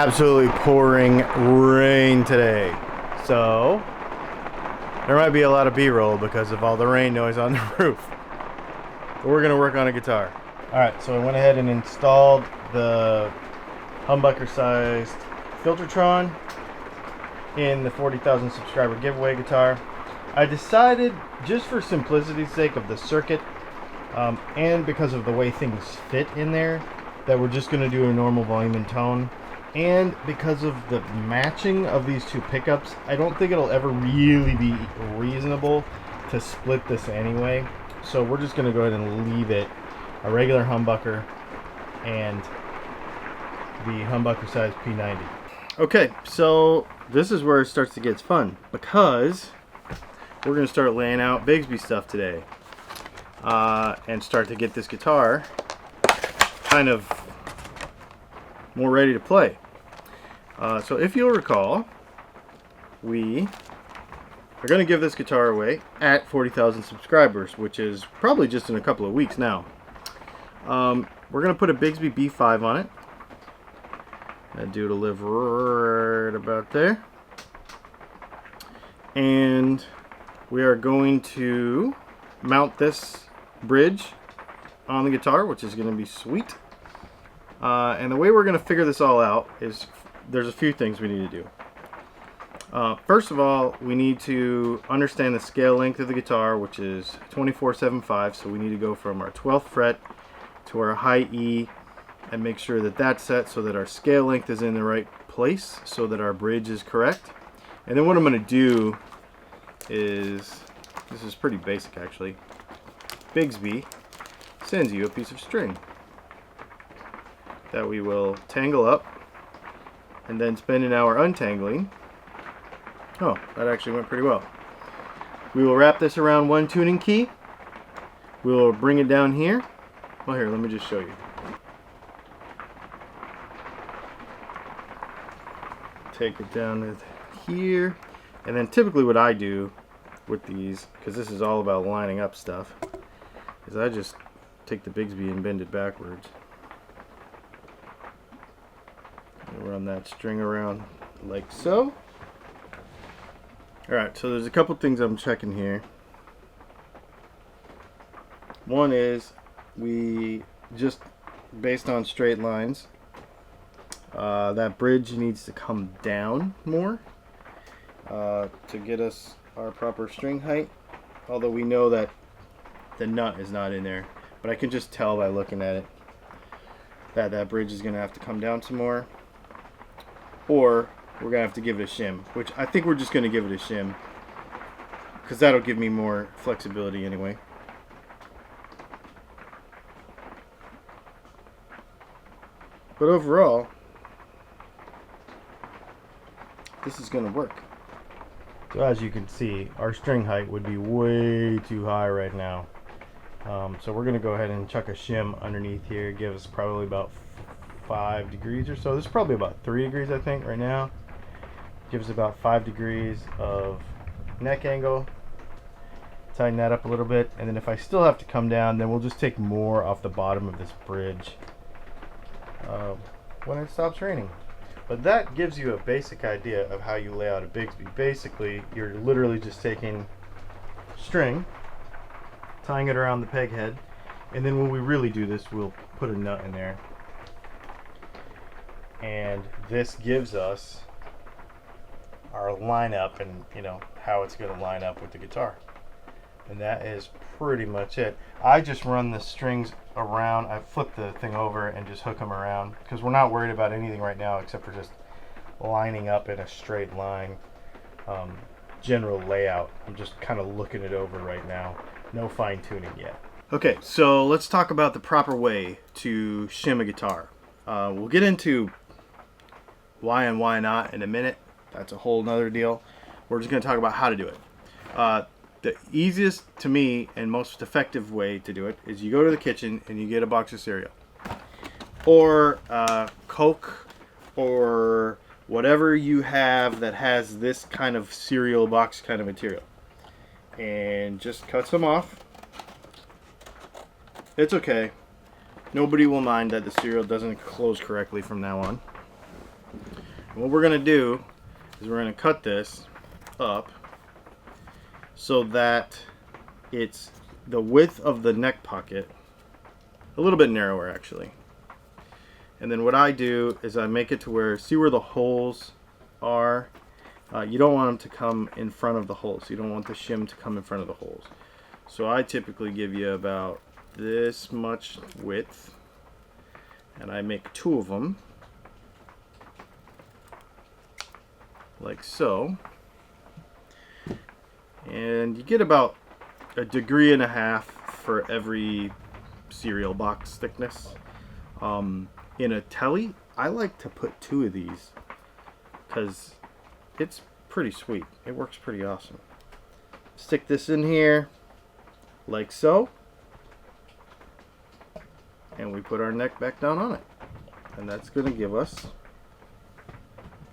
absolutely pouring rain today. So there might be a lot of B-roll because of all the rain noise on the roof. But we're gonna work on a guitar. Alright, so I went ahead and installed the humbucker sized Filtertron in the 40,000 subscriber giveaway guitar. I decided, just for simplicity's sake of the circuit, and because of the way things fit in there, that we're just going to do a normal volume and tone. And because of the matching of these two pickups, I don't think it'll ever really be reasonable to split this anyway. So we're just going to go ahead and leave it a regular humbucker and the humbucker size P90. Okay, so this is where it starts to get fun, because we're going to start laying out Bigsby stuff today and start to get this guitar kind of more ready to play. So if you'll recall, we are going to give this guitar away at 40,000 subscribers, which is probably just in a couple of weeks now. We're going to put a Bigsby B5 on it. That dude will live right about there. And we are going to mount this bridge on the guitar, which is going to be sweet. And the way we're going to figure this all out is there's a few things we need to do. First of all, we need to understand the scale length of the guitar, which is 24/7/5. So we need to go from our 12th fret to our high E and make sure that that's set so that our scale length is in the right place so that our bridge is correct. And then what I'm going to do is, this is pretty basic actually, Bigsby sends you a piece of string that we will tangle up and then spend an hour untangling. Oh, that actually went pretty well. We will wrap this around one tuning key. We will bring it down here. Well, here, let me just show you. Take it down to here, and then typically what I do with these, because this is all about lining up stuff, is I just take the Bigsby and bend it backwards and run that string around like so. Alright, so there's a couple things I'm checking here. One is, we just, based on straight lines, that bridge needs to come down more to get us our proper string height, although we know that the nut is not in there, but I can just tell by looking at it that that bridge is going to have to come down some more, or we're going to have to give it a shim, which I think we're just going to give it a shim because that'll give me more flexibility anyway. But overall, this is going to work. So as you can see, our string height would be way too high right now. So we're going to go ahead and chuck a shim underneath here. Give us probably about 5 degrees or so. This is probably about 3 degrees, I think, right now. Gives about 5 degrees of neck angle. Tighten that up a little bit. And then if I still have to come down, then we'll just take more off the bottom of this bridge when it stops raining. But that gives you a basic idea of how you lay out a Bigsby. Basically, you're literally just taking string, tying it around the peg head, and then when we really do this, we'll put a nut in there. And this gives us our lineup and, you know, how it's going to line up with the guitar. And that is pretty much it. I just run the strings around. I flip the thing over and just hook them around because we're not worried about anything right now except for just lining up in a straight line. General layout, I'm just kind of looking it over right now. No fine tuning yet. Okay, so let's talk about the proper way to shim a guitar. We'll get into why and why not in a minute. That's a whole nother deal. We're just going to talk about how to do it. The easiest to me and most effective way to do it is you go to the kitchen and you get a box of cereal or Coke or whatever you have that has this kind of cereal box kind of material, and just cut some off. It's okay. Nobody will mind that the cereal doesn't close correctly from now on. What we're gonna do is we're gonna cut this up so that it's the width of the neck pocket, a little bit narrower actually. And then what I do is I make it to where, see where the holes are? You don't want them to come in front of the holes. You don't want the shim to come in front of the holes. So I typically give you about this much width, and I make 2 of them, like so. And you get about 1.5 degrees for every cereal box thickness. In a telly, I like to put 2 of these because it's pretty sweet. It works pretty awesome. Stick this in here like so, and we put our neck back down on it, and that's going to give us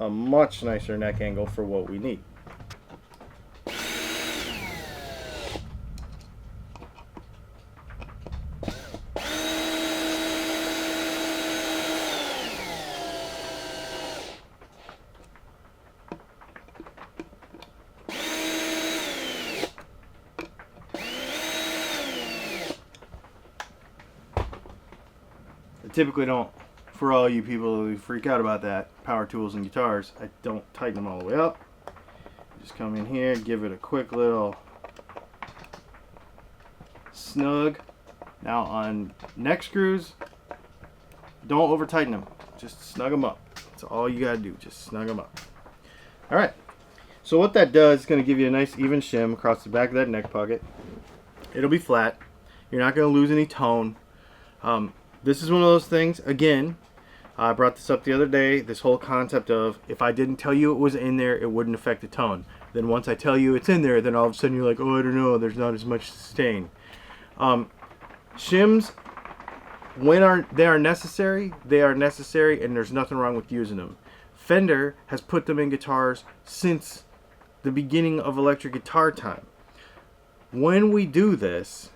a much nicer neck angle for what we need. I typically don't, for all you people who freak out about that, power tools and guitars, I don't tighten them all the way up. Just come in here, give it a quick little snug. Now on neck screws, don't over tighten them, just snug them up. That's all you gotta do, just snug them up. Alright, so what that does is going to give you a nice even shim across the back of that neck pocket. It'll be flat, you're not going to lose any tone. This is one of those things, again, I brought this up the other day, this whole concept of if I didn't tell you it was in there, it wouldn't affect the tone. Then once I tell you it's in there, then all of a sudden you're like, oh, I don't know, there's not as much sustain. Shims, when they are necessary, and there's nothing wrong with using them. Fender has put them in guitars since the beginning of electric guitar time. When we do this,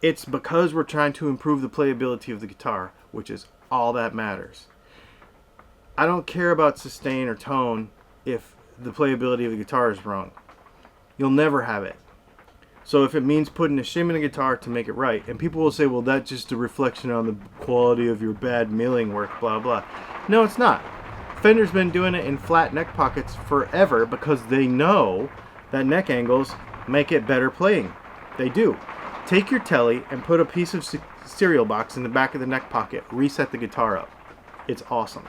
it's because we're trying to improve the playability of the guitar, which is all that matters. I don't care about sustain or tone if the playability of the guitar is wrong. You'll never have it. So if it means putting a shim in a guitar to make it right, and people will say, well, that's just a reflection on the quality of your bad milling work, blah, blah. No, it's not. Fender's been doing it in flat neck pockets forever because they know that neck angles make it better playing. They do. Take your telly and put a piece of cereal box in the back of the neck pocket. Reset the guitar up. It's awesome.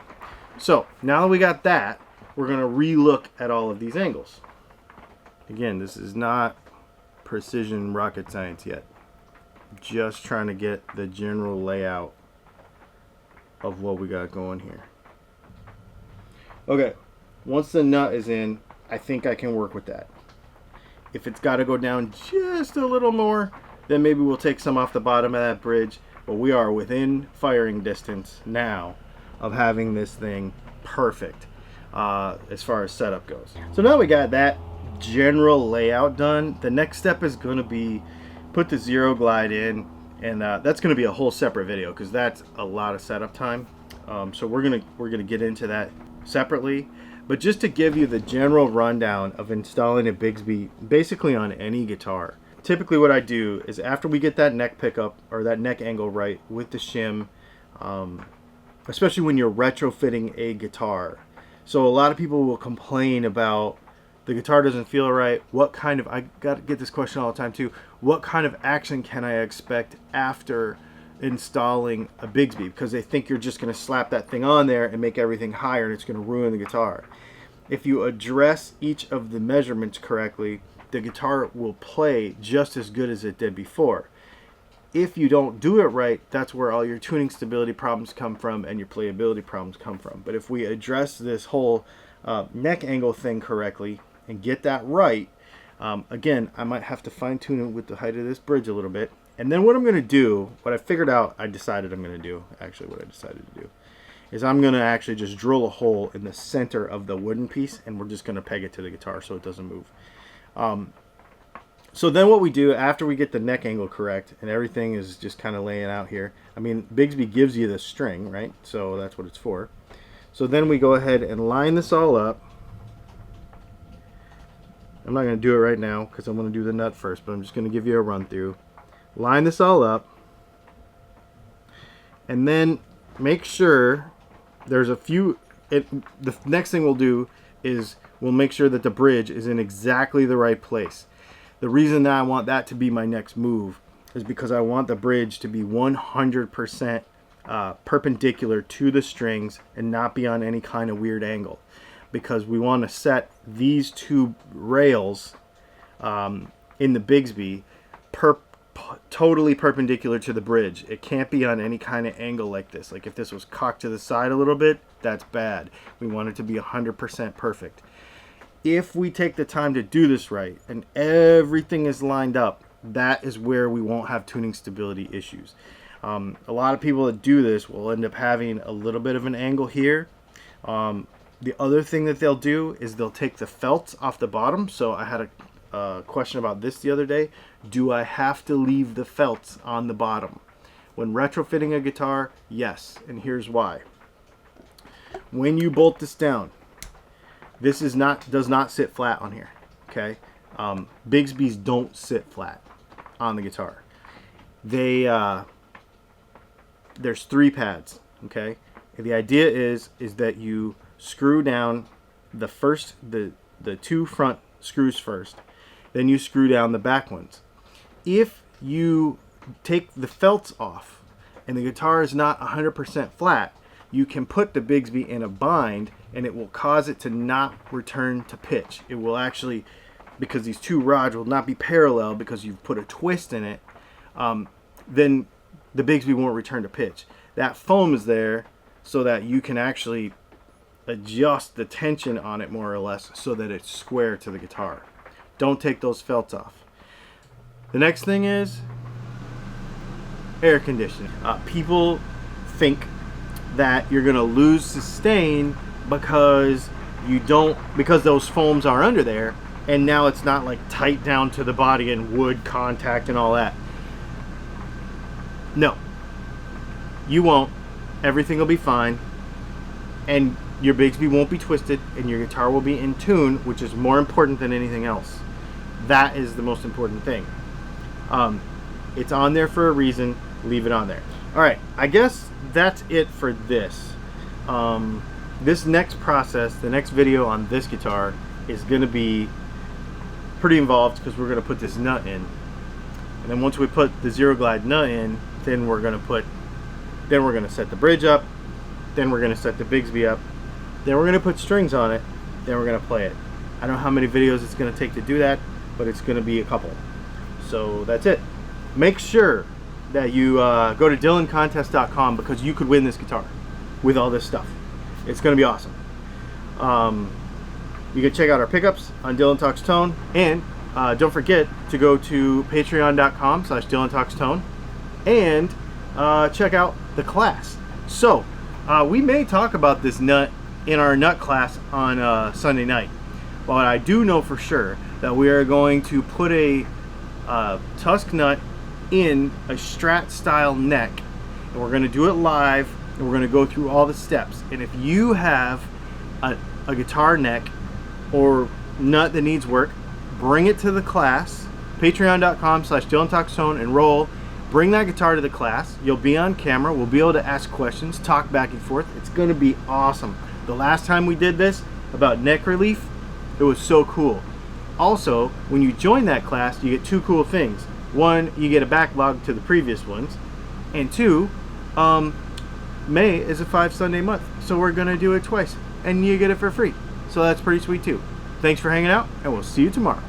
So now that we got that, we're going to re-look at all of these angles. Again, this is not precision rocket science yet. Just trying to get the general layout of what we got going here. Okay, once the nut is in, I think I can work with that. If it's got to go down just a little more, then maybe we'll take some off the bottom of that bridge. But we are within firing distance now of having this thing perfect as far as setup goes. So now we got that general layout done. The next step is going to be put the zero glide in, and that's going to be a whole separate video because that's a lot of setup time. So we're gonna get into that separately. But just to give you the general rundown of installing a Bigsby basically on any guitar. Typically what I do is after we get that neck pickup or that neck angle right with the shim, especially when you're retrofitting a guitar. So a lot of people will complain about the guitar doesn't feel right. What kind of, I got to get this question all the time too, what kind of action can I expect after installing a Bigsby? Because they think you're just going to slap that thing on there and make everything higher and it's going to ruin the guitar. If you address each of the measurements correctly, the guitar will play just as good as it did before. If you don't do it right, that's where all your tuning stability problems come from and your playability problems come from. But if we address this whole neck angle thing correctly and get that right, again, I might have to fine tune it with the height of this bridge a little bit. And then what I'm going to do, what I figured out, I decided I'm going to do, actually what I decided to do, is I'm going to actually just drill a hole in the center of the wooden piece and we're just going to peg it to the guitar so it doesn't move. So then what we do after we get the neck angle correct and everything is just kind of laying out here. I mean, Bigsby gives you the string, right? So that's what it's for. So then we go ahead and line this all up. I'm not going to do it right now because I'm going to do the nut first, but I'm just going to give you a run through. Line this all up, and then make sure there's a few. The next thing we'll do is we'll make sure that the bridge is in exactly the right place. The reason that I want that to be my next move is because I want the bridge to be 100% perpendicular to the strings and not be on any kind of weird angle, because we want to set these two rails in the Bigsby totally perpendicular to the bridge. It can't be on any kind of angle like this. Like if this was cocked to the side a little bit, that's bad. We want it to be 100% perfect. If we take the time to do this right and everything is lined up, that is where we won't have tuning stability issues. A lot of people that do this will end up having a little bit of an angle here. The other thing that they'll do is they'll take the felts off the bottom. So I had a question about this the other day. Do I have to leave the felts on the bottom? When retrofitting a guitar, yes, and here's why. When you bolt this down, this does not sit flat on here, okay? Bigsbys don't sit flat on the guitar. There's 3 pads, okay? And the idea is that you screw down the 2 front screws first, then you screw down the back ones. If you take the felts off and the guitar is not 100% flat, you can put the Bigsby in a bind and it will cause it to not return to pitch. It will actually, because these 2 rods will not be parallel because you've put a twist in it, then the Bigsby won't return to pitch. That foam is there so that you can actually adjust the tension on it more or less so that it's square to the guitar. Don't take those felts off. The next thing is air conditioning. People think that you're going to lose sustain because those foams are under there and now it's not like tight down to the body and wood contact and all that. No, you won't. Everything will be fine and your Bigsby won't be twisted and your guitar will be in tune, which is more important than anything else. That is the most important thing. It's on there for a reason. Leave it on there. Alright, I guess that's it for this. This next process, the next video on this guitar is going to be pretty involved because we're going to put this nut in. And then once we put the Zero Glide nut in, then we're going to set the bridge up, then we're going to set the Bigsby up, then we're going to put strings on it, then we're going to play it. I don't know how many videos it's going to take to do that, but it's going to be a couple. So that's it. Make sure that you go to DylanContest.com because you could win this guitar with all this stuff. It's going to be awesome. You can check out our pickups on Dylan Talks Tone, and don't forget to go to patreon.com/DylanTalksTone and check out the class. So we may talk about this nut in our nut class on Sunday night, but I do know for sure that we are going to put a tusk nut in a Strat style neck, and we're going to do it live, and we're going to go through all the steps. And if you have a guitar neck or nut that needs work, bring it to the class. Patreon.com/DylanTalksTone, enroll. Bring that guitar to the class. You'll be on camera. We'll be able to ask questions, talk back and forth. It's going to be awesome. The last time we did this about neck relief, it was so cool. Also, when you join that class, you get 2 cool things. 1, you get a backlog to the previous ones, and 2, May is a 5 Sunday month, so we're going to do it twice, and you get it for free. So that's pretty sweet too. Thanks for hanging out, and we'll see you tomorrow.